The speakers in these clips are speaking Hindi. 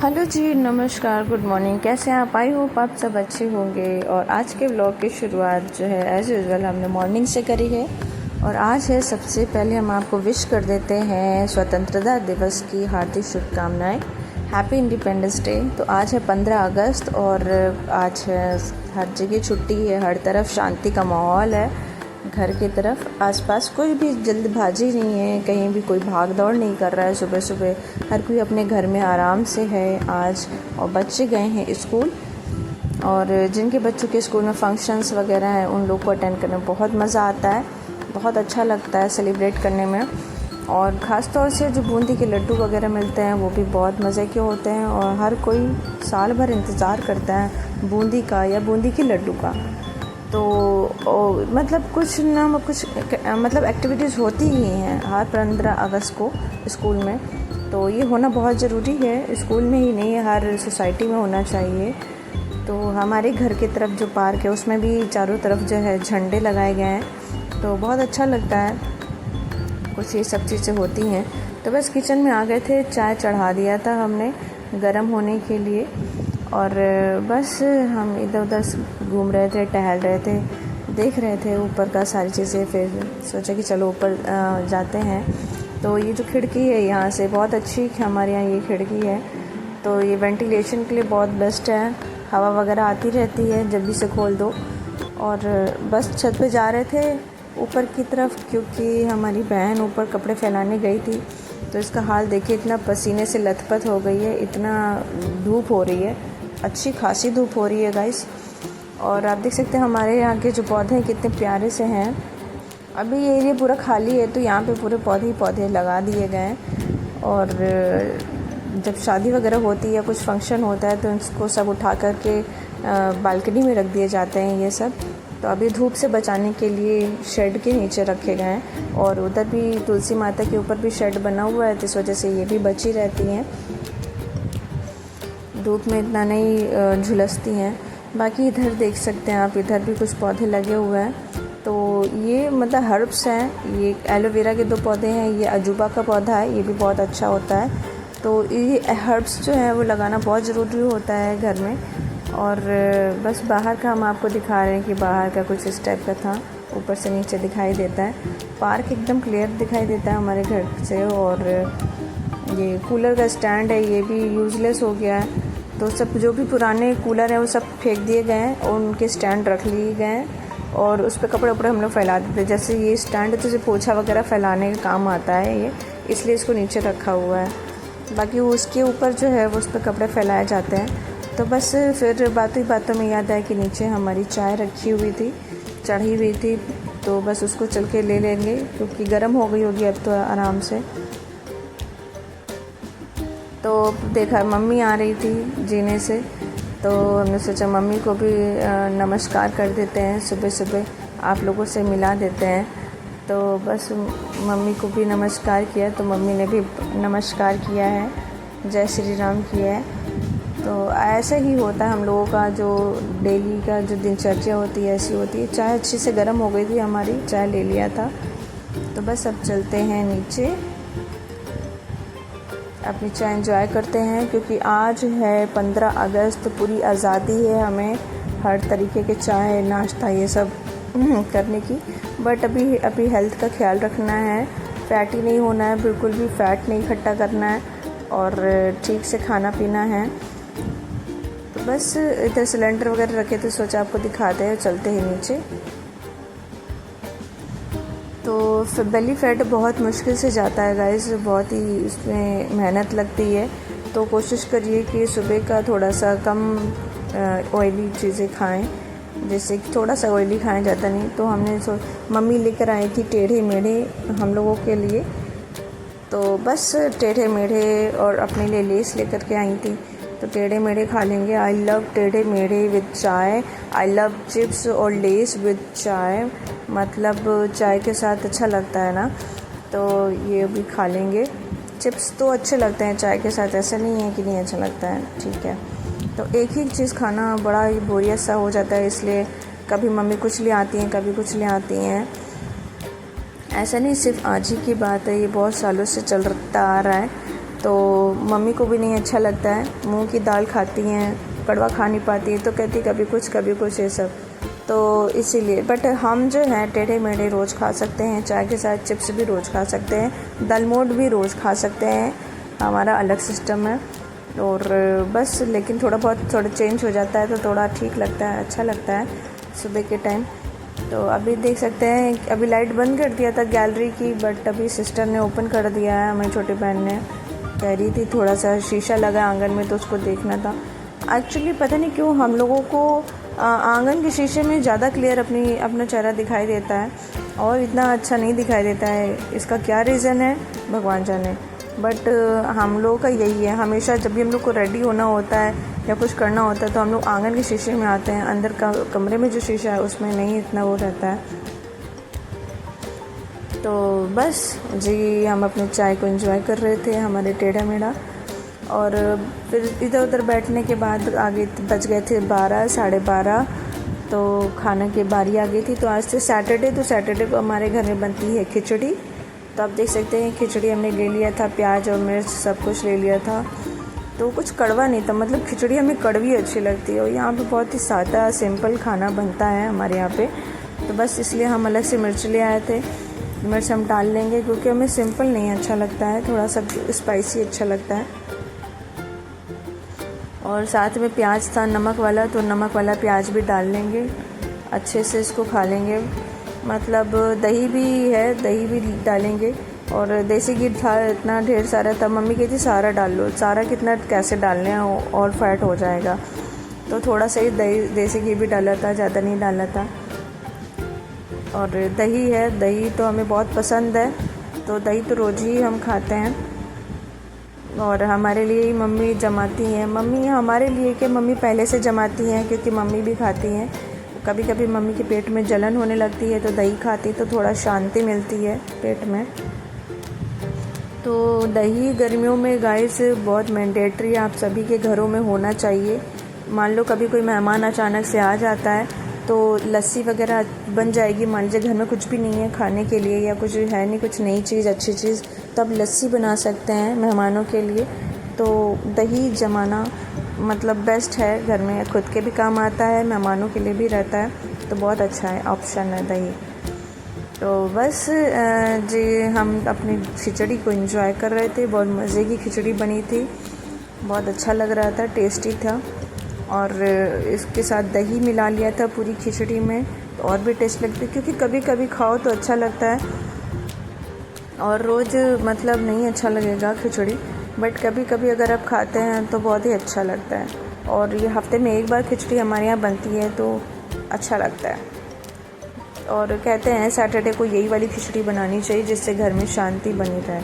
हेलो जी, नमस्कार, गुड मॉर्निंग। कैसे हैं आप? आई होप आप सब अच्छे होंगे। और आज के व्लॉग की शुरुआत जो है एज़ यूजुअल हमने मॉर्निंग से करी है। और आज है, सबसे पहले हम आपको विश कर देते हैं स्वतंत्रता दिवस की हार्दिक शुभकामनाएं। Happy independence day. तो आज है 15 अगस्त और आज है हर जगह छुट्टी है, हर तरफ शांति का माहौल है। घर की तरफ आसपास कोई भी जल्दबाजी नहीं है, कहीं भी कोई भाग दौड़ नहीं कर रहा है। सुबह सुबह हर कोई अपने घर में आराम से है आज। और बच्चे गए हैं स्कूल, और जिनके बच्चों के स्कूल में फंक्शंस वगैरह हैं उन लोग को अटेंड करने में बहुत मज़ा आता है, बहुत अच्छा लगता है सेलिब्रेट करने में। और ख़ास तौर से जो बूंदी के लड्डू वगैरह मिलते हैं वो भी बहुत मज़े के होते हैं, और हर कोई साल भर इंतज़ार करता है बूंदी का या बूंदी के लड्डू का। तो मतलब कुछ ना कुछ मतलब एक्टिविटीज़ होती ही हैं हर 15 अगस्त को स्कूल में। तो ये होना बहुत ज़रूरी है, स्कूल में ही नहीं, हर सोसाइटी में होना चाहिए। तो हमारे घर की तरफ जो पार्क है उसमें भी चारों तरफ जो है झंडे लगाए गए हैं, तो बहुत अच्छा लगता है। कुछ ये सब चीज़ें होती हैं। तो बस किचन में आ गए थे, चाय चढ़ा दिया था हमने गर्म होने के लिए, और बस हम इधर उधर घूम रहे थे, टहल रहे थे, देख रहे थे ऊपर का सारी चीज़ें। फिर सोचा कि चलो ऊपर जाते हैं। तो ये जो खिड़की है यहाँ से बहुत अच्छी, हमारे यहाँ ये खिड़की है तो ये वेंटिलेशन के लिए बहुत बेस्ट है, हवा वगैरह आती रहती है जब भी से खोल दो। और बस छत पे जा रहे थे ऊपर की तरफ, क्योंकि हमारी बहन ऊपर कपड़े फैलाने गई थी। तो इसका हाल देखिए, इतना पसीने से लथपथ हो गई है, इतना धूप हो रही है, अच्छी खासी धूप हो रही है गाइस। और आप देख सकते हैं हमारे यहाँ के जो पौधे हैं कितने प्यारे से हैं। अभी ये एरिया पूरा खाली है तो यहाँ पे पूरे पौधे ही पौधे लगा दिए गए हैं। और जब शादी वगैरह होती है या कुछ फंक्शन होता है तो इसको सब उठा कर के बालकनी में रख दिए जाते हैं ये सब। तो अभी धूप से बचाने के लिए शेड के नीचे रखे गए हैं, और उधर भी तुलसी माता के ऊपर भी शेड बना हुआ है, तो इस वजह से ये भी बची रहती हैं, धूप में इतना नहीं झुलसती हैं। बाकी इधर देख सकते हैं आप, इधर भी कुछ पौधे लगे हुए हैं। तो ये मतलब हर्ब्स हैं, ये एलोवेरा के 2 पौधे हैं, ये अजूबा का पौधा है, ये भी बहुत अच्छा होता है। तो ये हर्ब्स जो है वो लगाना बहुत ज़रूरी होता है घर में। और बस बाहर का हम आपको दिखा रहे हैं कि बाहर का कुछ इस टाइप का था, ऊपर से नीचे दिखाई देता है। पार्क एकदम क्लियर दिखाई देता है हमारे घर से। और ये कूलर का स्टैंड है, ये भी यूज़लेस हो गया है, तो सब जो भी पुराने कूलर हैं वो सब फेंक दिए गए हैं और उनके स्टैंड रख लिए गए हैं, और उस पर कपड़े वपड़े हम लोग फैला देते हैं। जैसे ये स्टैंड जैसे पोछा वगैरह फैलाने का काम आता है ये, इसलिए इसको नीचे रखा हुआ है। बाकी उसके ऊपर जो है वो उस पर कपड़े फैलाए जाते हैं। तो बस फिर बातों ही बातों में याद आया कि नीचे हमारी चाय रखी हुई थी, चढ़ी हुई थी, तो बस उसको चल के ले लेंगे क्योंकि गर्म हो गई होगी अब तो आराम से। तो देखा मम्मी आ रही थी जीने से, तो हमने सोचा मम्मी को भी नमस्कार कर देते हैं, सुबह सुबह आप लोगों से मिला देते हैं। तो बस मम्मी को भी नमस्कार किया, तो मम्मी ने भी नमस्कार किया है, जय श्री राम किया है। तो ऐसा ही होता है हम लोगों का, जो डेली का जो दिनचर्या होती है ऐसी होती है। चाय अच्छी से गर्म हो गई थी हमारी, चाय ले लिया था। तो बस अब चलते हैं नीचे, अपनी चाय एंजॉय करते हैं, क्योंकि आज है 15 अगस्त, पूरी आज़ादी है हमें हर तरीके के चाय नाश्ता ये सब करने की। बट अभी हेल्थ का ख्याल रखना है, फैटी नहीं होना है, बिल्कुल भी फ़ैट नहीं इकट्ठा करना है, और ठीक से खाना पीना है। तो बस इधर सिलेंडर वगैरह रखे थे, सोचा आपको दिखाते हैं, चलते हैं नीचे। तो बेली फैट बहुत मुश्किल से जाता है गाइस, बहुत ही उसमें मेहनत लगती है। तो कोशिश करिए कि सुबह का थोड़ा सा कम ऑयली चीज़ें खाएं, जैसे कि थोड़ा सा ऑयली खाएं, ज़्यादा नहीं। तो हमने मम्मी लेकर आई थी टेढ़े मेढ़े हम लोगों के लिए, तो बस टेढ़े मेढ़े और अपने लिए लेस लेकर के आई थी। तो टेढ़े मेढ़े खा लेंगे। आई लव टेढ़े मेढ़े विद चाय, आई लव चिप्स और लेस विद चाय, मतलब चाय के साथ अच्छा लगता है ना, तो ये भी खा लेंगे। चिप्स तो अच्छे लगते हैं चाय के साथ, ऐसा नहीं है कि नहीं अच्छा लगता है, ठीक है। तो एक ही चीज़ खाना बड़ा ही बोरियत सा हो जाता है, इसलिए कभी मम्मी कुछ ले आती हैं, कभी कुछ ले आती हैं। ऐसा नहीं सिर्फ आज ही की बात है, ये बहुत सालों से चलता आ रहा है। तो मम्मी को भी नहीं अच्छा लगता है, मूंग की दाल खाती हैं, कड़वा खा नहीं पाती, तो कहती कभी कुछ ये सब, तो इसीलिए। बट हम जो हैं टेढ़े मेढ़े रोज़ खा सकते हैं, चाय के साथ चिप्स भी रोज़ खा सकते हैं, दालमोट भी रोज़ खा सकते हैं, हमारा अलग सिस्टम है। और बस लेकिन थोड़ा चेंज हो जाता है तो थोड़ा ठीक लगता है, अच्छा लगता है सुबह के टाइम। तो अभी देख सकते हैं, अभी लाइट बंद कर दिया था गैलरी की, बट अभी सिस्टर ने ओपन कर दिया है, हमारी छोटी बहन ने कह रही थी थोड़ा सा शीशा लगा आंगन में तो उसको देखना था। एक्चुअली पता नहीं क्यों हम लोगों को आंगन के शीशे में ज़्यादा क्लियर अपना चेहरा दिखाई देता है और इतना अच्छा नहीं दिखाई देता है। इसका क्या रीज़न है भगवान जाने, बट हम लोगों का यही है, हमेशा जब भी हम लोग को रेडी होना होता है या कुछ करना होता है तो हम लोग आंगन के शीशे में आते हैं, अंदर का कमरे में जो शीशा है उसमें नहीं इतना वो रहता है। तो बस जी हम अपने चाय को एंजॉय कर रहे थे, हमारे टेढ़ा मेढ़ा, और फिर इधर उधर बैठने के बाद आगे बज गए थे 12 साढ़े 12, तो खाने की बारी आ गई थी। तो आज से सैटरडे, तो सैटरडे को हमारे घर में बनती है खिचड़ी। तो आप देख सकते हैं खिचड़ी हमने ले लिया था, प्याज और मिर्च सब कुछ ले लिया था, तो कुछ कड़वा नहीं था, मतलब खिचड़ी हमें कड़वी अच्छी लगती है और यहाँ पे बहुत ही सादा सिंपल खाना बनता है हमारे यहाँ पे। तो बस इसलिए हम अलग से मिर्च ले आए थे, मिर्च हम डाल लेंगे क्योंकि हमें सिंपल नहीं अच्छा लगता है, थोड़ा सा स्पाइसी अच्छा लगता है। और साथ में प्याज था नमक वाला, तो नमक वाला प्याज भी डाल लेंगे, अच्छे से इसको खा लेंगे। मतलब दही भी है, दही भी डालेंगे, और देसी घी था इतना ढेर सारा था, मम्मी कहती सारा डाल लो, सारा कितना कैसे डालने हैं और फैट हो जाएगा, तो थोड़ा सा ही देसी घी भी डाला था, ज़्यादा नहीं डाला था। और दही है, दही तो हमें बहुत पसंद है, तो दही तो रोज़ ही हम खाते हैं, और हमारे लिए ही मम्मी जमाती हैं। मम्मी हमारे लिए कि मम्मी पहले से जमाती हैं क्योंकि मम्मी भी खाती हैं। कभी कभी मम्मी के पेट में जलन होने लगती है तो दही खाती तो थोड़ा शांति मिलती है पेट में। तो दही गर्मियों में गाइस बहुत मैंडेटरी आप सभी के घरों में होना चाहिए। मान लो कभी कोई मेहमान अचानक से आ जाता है तो लस्सी वगैरह बन जाएगी, मान लीजिए घर में कुछ भी नहीं है खाने के लिए या कुछ है नहीं, कुछ नई चीज़ अच्छी चीज़, तब लस्सी बना सकते हैं मेहमानों के लिए। तो दही जमाना मतलब बेस्ट है, घर में खुद के भी काम आता है, मेहमानों के लिए भी रहता है, तो बहुत अच्छा है ऑप्शन है दही। तो बस जी हम अपनी खिचड़ी को एंजॉय कर रहे थे, बहुत मज़े की खिचड़ी बनी थी, बहुत अच्छा लग रहा था, टेस्टी था, और इसके साथ दही मिला लिया था पूरी खिचड़ी में तो और भी टेस्ट लगती है, क्योंकि कभी कभी खाओ तो अच्छा लगता है और रोज़ मतलब नहीं अच्छा लगेगा खिचड़ी, बट कभी कभी अगर आप खाते हैं तो बहुत ही अच्छा लगता है। और ये हफ्ते में एक बार खिचड़ी हमारे यहाँ बनती है तो अच्छा लगता है, और कहते हैं सैटरडे को यही वाली खिचड़ी बनानी चाहिए जिससे घर में शांति बनी रहे।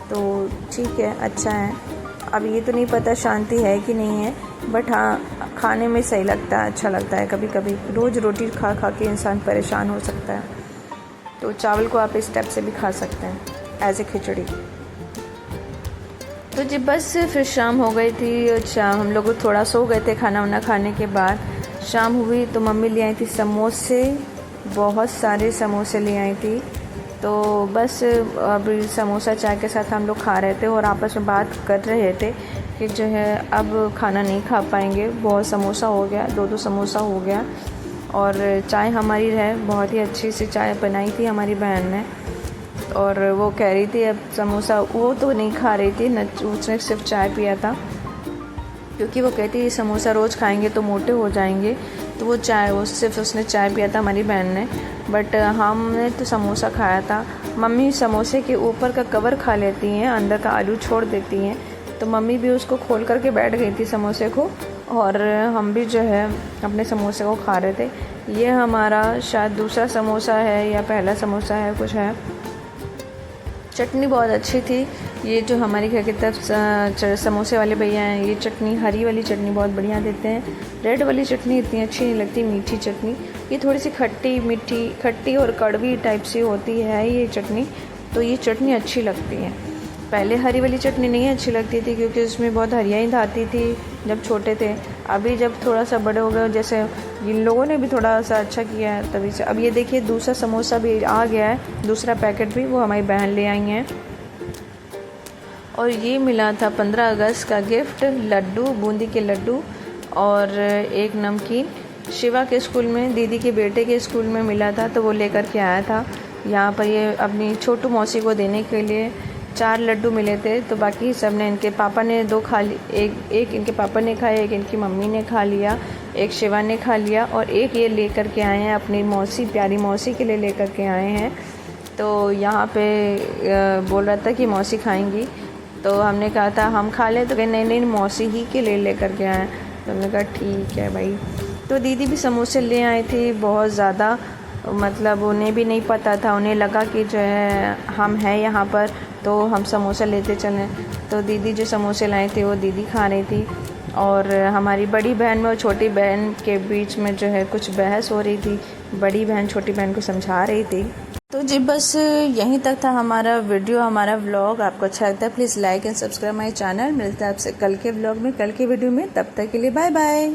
तो ठीक है, अच्छा है। अब ये तो नहीं पता शांति है कि नहीं है, बट हाँ खाने में सही लगता है, अच्छा लगता है। कभी कभी रोज़ रोटी खा खा के इंसान परेशान हो सकता है, तो चावल को आप इस टाइप से भी खा सकते हैं एज ए खिचड़ी। तो जब बस फिर शाम हो गई थी, शाम हम लोग थोड़ा सो गए थे खाना वाना खाने के बाद, शाम हुई तो मम्मी ले आई थी समोसे, बहुत सारे समोसे ले आई थी। तो बस अभी समोसा चाय के साथ हम लोग खा रहे थे और आपस में बात कर रहे थे कि जो है अब खाना नहीं खा पाएंगे, बहुत समोसा हो गया, 2 समोसा हो गया। और चाय हमारी है, बहुत ही अच्छी सी चाय बनाई थी हमारी बहन ने, और वो कह रही थी अब समोसा, वो तो नहीं खा रही थी न, उसने सिर्फ चाय पिया था, क्योंकि वो कहती है समोसा रोज़ खाएंगे तो मोटे हो जाएंगे, तो वो सिर्फ उसने चाय पिया था हमारी बहन ने। बट हमने तो समोसा खाया था। मम्मी समोसे के ऊपर का कवर खा लेती हैं, अंदर का आलू छोड़ देती हैं, तो मम्मी भी उसको खोल करके बैठ गई थी समोसे को, और हम भी जो है अपने समोसे को खा रहे थे। ये हमारा शायद दूसरा समोसा है या पहला समोसा है, कुछ है। चटनी बहुत अच्छी थी, ये जो हमारे घर की तरफ समोसे वाले भैया हैं, ये चटनी हरी वाली चटनी बहुत बढ़िया देते हैं। रेड वाली चटनी इतनी अच्छी नहीं लगती, मीठी चटनी, ये थोड़ी सी खट्टी मीठी, खट्टी और कड़वी टाइप सी होती है ये चटनी, तो ये चटनी अच्छी लगती है। पहले हरी वाली चटनी नहीं अच्छी लगती थी क्योंकि उसमें बहुत हरियाई आती थी जब छोटे थे। अभी जब थोड़ा सा बड़े हो गए, जैसे इन लोगों ने भी थोड़ा सा अच्छा किया है तभी से। अब ये देखिए दूसरा समोसा भी आ गया है, दूसरा पैकेट भी, वो हमारी बहन ले आई हैं। और ये मिला था 15 अगस्त का गिफ्ट, लड्डू, बूंदी के लड्डू और एक नमकीन। शिवा के स्कूल में, दीदी के बेटे के स्कूल में मिला था तो वो लेकर के आया था। यहाँ पर ये अपनी छोटू मौसी को देने के लिए 4 लड्डू मिले थे, तो बाकी सब ने, इनके पापा ने 2 खा ली, एक इनके पापा ने खाया, एक इनकी मम्मी ने खा लिया, एक शिवा ने खा लिया और एक ये लेकर के आए हैं अपनी मौसी, प्यारी मौसी के लिए लेकर के आए हैं। तो यहाँ पे बोल रहा था कि मौसी खाएंगी, तो हमने कहा था हम खा लें, तो कहे नहीं मौसी ही के लिए लेकर के आए। तो हमने कहा ठीक है भाई। तो दीदी भी समोसे ले आई थी बहुत ज़्यादा, मतलब उन्हें भी नहीं पता था, उन्हें लगा कि जो है हम हैं यहाँ पर तो हम समोसा लेते चलें। तो दीदी जो समोसे लाए थे वो दीदी खा रही थी और हमारी बड़ी बहन में और छोटी बहन के बीच में जो है कुछ बहस हो रही थी। बड़ी बहन छोटी बहन को समझा रही थी। तो जी बस यहीं तक था हमारा वीडियो, हमारा व्लॉग। आपको अच्छा लगता है please like and subscribe my channel. मिलता है आपसे कल के व्लॉग में, कल के वीडियो में। तब तक के लिए बाय बाय।